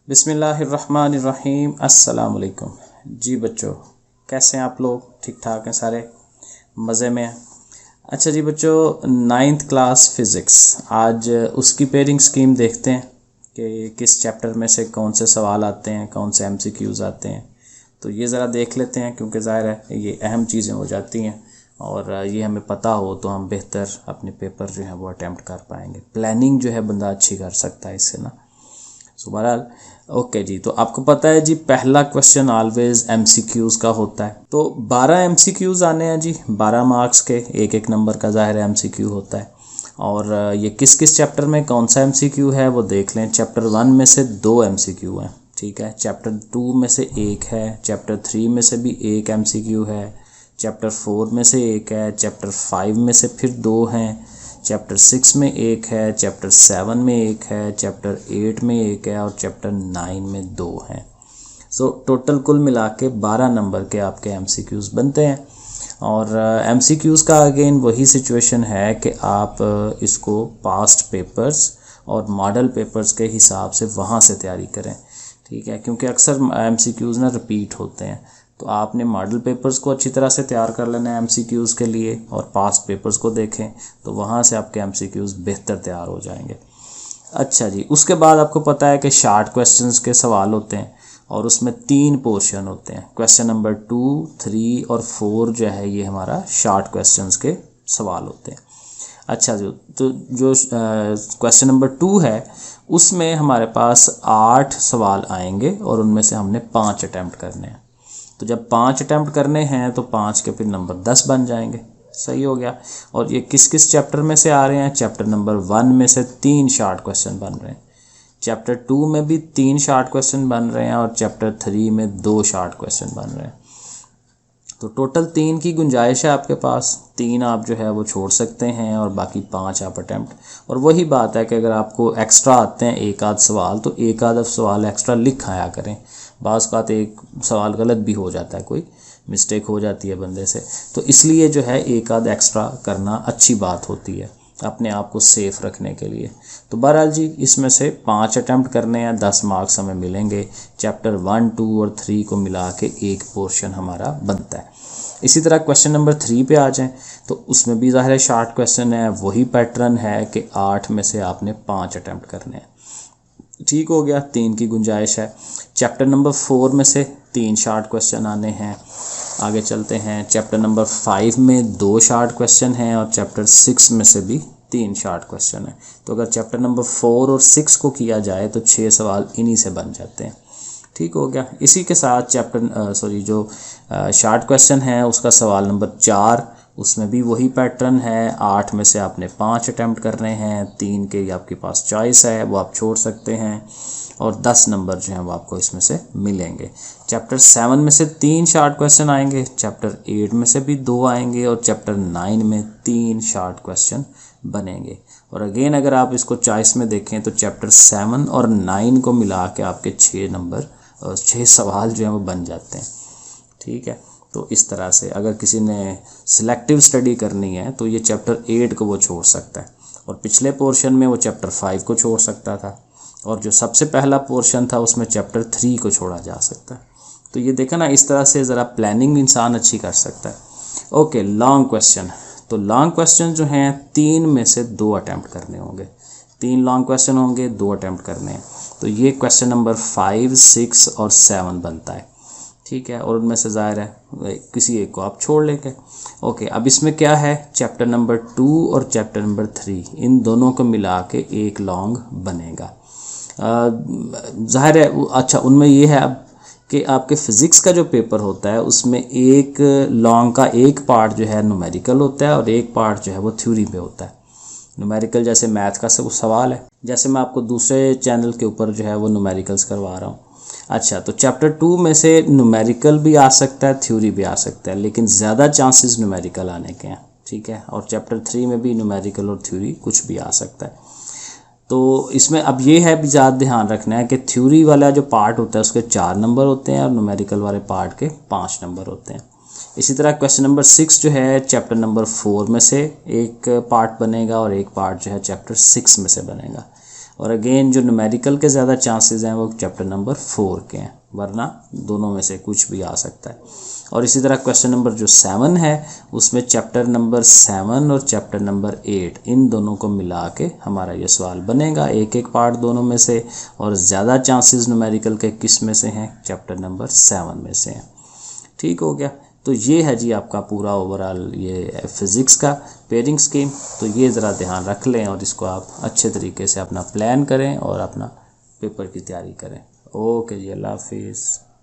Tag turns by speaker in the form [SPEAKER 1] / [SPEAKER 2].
[SPEAKER 1] बिस्मिल्लाहिर्रहमानिर्रहीम। अस्सलाम वालेकुम। जी बच्चों, कैसे हैं आप लोग? ठीक ठाक हैं सारे? मज़े में हैं? अच्छा जी बच्चों, 9th क्लास फ़िज़िक्स, आज उसकी पेयरिंग स्कीम देखते हैं कि किस चैप्टर में से कौन से सवाल आते हैं, कौन से MCQs आते हैं। तो ये ज़रा देख लेते हैं, क्योंकि ज़ाहिर है ये अहम चीज़ें हो जाती हैं और ये हमें पता हो तो हम बेहतर अपने पेपर जो है वो अटैम्प्ट कर पाएंगे। प्लानिंग जो है बंदा अच्छी कर सकता है इससे ना। सो बहरहाल ओके जी, तो आपको पता है जी, पहला क्वेश्चन ऑलवेज MCQs का होता है। तो 12 MCQs आने हैं जी, 12 मार्क्स के, एक एक नंबर का ज़ाहिर है MCQ होता है। और ये किस किस चैप्टर में कौन सा MCQ है वो देख लें। चैप्टर 1 में से 2 MCQ हैं, ठीक है। चैप्टर 2 में से एक है, चैप्टर 3 में से भी एक MCQ है, चैप्टर 4 में से एक है, चैप्टर 5 में से फिर 2 हैं, चैप्टर 6 में एक है, चैप्टर 7 में एक है, चैप्टर 8 में एक है और चैप्टर 9 में 2 हैं। सो टोटल कुल मिला के 12 नंबर के आपके MCQs बनते हैं। और MCQs का अगेन वही सिचुएशन है कि आप इसको पास्ट पेपर्स और मॉडल पेपर्स के हिसाब से वहाँ से तैयारी करें, ठीक है। क्योंकि अक्सर MCQs ना रिपीट होते हैं, तो आपने मॉडल पेपर्स को अच्छी तरह से तैयार कर लेना है MCQs के लिए, और पास्ट पेपर्स को देखें तो वहाँ से आपके MCQs बेहतर तैयार हो जाएंगे। अच्छा जी, उसके बाद आपको पता है कि शार्ट क्वेश्चंस के सवाल होते हैं और उसमें 3 पोर्शन होते हैं। क्वेश्चन नंबर 2, 3 और 4 जो है ये हमारा शार्ट क्वेश्चंस के सवाल होते हैं। अच्छा जी, तो जो क्वेश्चन नंबर 2 है उसमें हमारे पास 8 सवाल आएंगे और उनमें से हमने 5 अटैम्प्ट करने हैं। तो जब 5 अटैम्प्ट करने हैं तो 5 के फिर नंबर 10 बन जाएंगे। सही हो गया। और ये किस किस चैप्टर में से आ रहे हैं? चैप्टर नंबर 1 में से 3 शार्ट क्वेश्चन बन रहे हैं, चैप्टर 2 में भी 3 शार्ट क्वेश्चन बन रहे हैं और चैप्टर 3 में 2 शार्ट क्वेश्चन बन रहे हैं। तो टोटल 3 की गुंजाइश है आपके पास। 3 आप जो है वो छोड़ सकते हैं और बाकी 5 आप अटैम्प्ट। और वही बात है कि अगर आपको एक्स्ट्रा आते हैं एक आध सवाल, तो एक आध सवाल एक्स्ट्रा लिख आया करें। बाज़ बात एक सवाल गलत भी हो जाता है, कोई मिस्टेक हो जाती है बंदे से, तो इसलिए जो है एक आध एक्स्ट्रा करना अच्छी बात होती है अपने आप को सेफ रखने के लिए। तो बहरहाल जी, इसमें से 5 अटैम्प्ट करने हैं, 10 मार्क्स हमें मिलेंगे। चैप्टर 1, 2 और 3 को मिला के एक पोर्शन हमारा बनता है। इसी तरह क्वेश्चन नंबर 3 पे आ जाएं तो उसमें भी ज़ाहिर है शार्ट क्वेश्चन है, वही पैटर्न है कि 8 में से आपने 5 अटैम्प्ट करने हैं। ठीक हो गया, 3 की गुंजाइश है। चैप्टर नंबर 4 में से 3 शार्ट क्वेश्चन आने हैं। आगे चलते हैं, चैप्टर नंबर 5 में 2 शार्ट क्वेश्चन हैं और चैप्टर 6 में से भी 3 शार्ट क्वेश्चन हैं। तो अगर चैप्टर नंबर 4 और 6 को किया जाए तो 6 सवाल इन्हीं से बन जाते हैं। ठीक हो गया। इसी के साथ जो शार्ट क्वेश्चन है उसका सवाल नंबर 4, उसमें भी वही पैटर्न है। 8 में से आपने 5 अटैम्प्ट करने हैं, 3 के आपके पास चॉइस है, वो आप छोड़ सकते हैं और 10 नंबर जो हैं वो आपको इसमें से मिलेंगे। चैप्टर 7 में से 3 शार्ट क्वेश्चन आएंगे, चैप्टर 8 में से भी 2 आएंगे और चैप्टर 9 में 3 शार्ट क्वेश्चन बनेंगे। और अगेन अगर आप इसको चॉइस में देखें तो चैप्टर 7 और 9 को मिला के आपके 6 सवाल जो हैं वो बन जाते हैं। ठीक है, तो इस तरह से अगर किसी ने सिलेक्टिव स्टडी करनी है तो ये चैप्टर 8 को वो छोड़ सकता है, और पिछले पोर्शन में वो चैप्टर 5 को छोड़ सकता था, और जो सबसे पहला पोर्शन था उसमें चैप्टर 3 को छोड़ा जा सकता है। तो ये देखा ना, इस तरह से ज़रा प्लानिंग इंसान अच्छी कर सकता है। Okay, long question. तो लॉन्ग क्वेश्चन जो हैं 3 में से 2 अटैम्प्ट करने होंगे। 3 लॉन्ग क्वेश्चन होंगे, 2 अटैम्प्ट करने हैं। तो ये क्वेश्चन नंबर 5, 6 और 7 बनता है। ठीक है, और उनमें से ज़ाहिर है किसी एक को आप छोड़ लेंगे। ओके, अब इसमें क्या है, चैप्टर नंबर 2 और चैप्टर नंबर 3 इन दोनों को मिला के एक लॉन्ग बनेगा। ज़ाहिर है अच्छा, उनमें ये है अब कि आपके फ़िज़िक्स का जो पेपर होता है उसमें एक लॉन्ग का एक पार्ट जो है न्यूमेरिकल होता है और एक पार्ट जो है वो थ्योरी पे होता है। न्यूमेरिकल जैसे मैथ का सब सवाल है, जैसे मैं आपको दूसरे चैनल के ऊपर जो है वो न्यूमेरिकल्स करवा रहा हूँ। अच्छा, तो चैप्टर 2 में से न्यूमेरिकल भी आ सकता है, थ्योरी भी आ सकता है, लेकिन ज़्यादा चांसेस न्यूमेरिकल आने के हैं। ठीक है, और चैप्टर 3 में भी न्यूमेरिकल और थ्योरी कुछ भी आ सकता है। तो इसमें अब ये है भी ज़्यादा ध्यान रखना है कि थ्योरी वाला जो पार्ट होता है उसके 4 नंबर होते हैं और न्यूमेरिकल वाले पार्ट के 5 नंबर होते हैं। इसी तरह क्वेश्चन नंबर 6 जो है चैप्टर नंबर 4 में से एक पार्ट बनेगा और एक पार्ट जो है चैप्टर 6 में से बनेगा। और अगेन जो न्यूमेरिकल के ज़्यादा चांसेस हैं वो चैप्टर नंबर 4 के हैं, वरना दोनों में से कुछ भी आ सकता है। और इसी तरह क्वेश्चन नंबर जो 7 है उसमें चैप्टर नंबर 7 और चैप्टर नंबर 8 इन दोनों को मिला के हमारा ये सवाल बनेगा, एक एक पार्ट दोनों में से, और ज़्यादा चांसेस न्यूमेरिकल के किस में से हैं, चैप्टर नंबर 7 में से हैं। ठीक हो गया। तो ये है जी आपका पूरा ओवरऑल ये फिज़िक्स का पेयरिंग स्कीम। तो ये ज़रा ध्यान रख लें और इसको आप अच्छे तरीके से अपना प्लान करें और अपना पेपर की तैयारी करें। ओके जी, अल्लाह हाफिज़।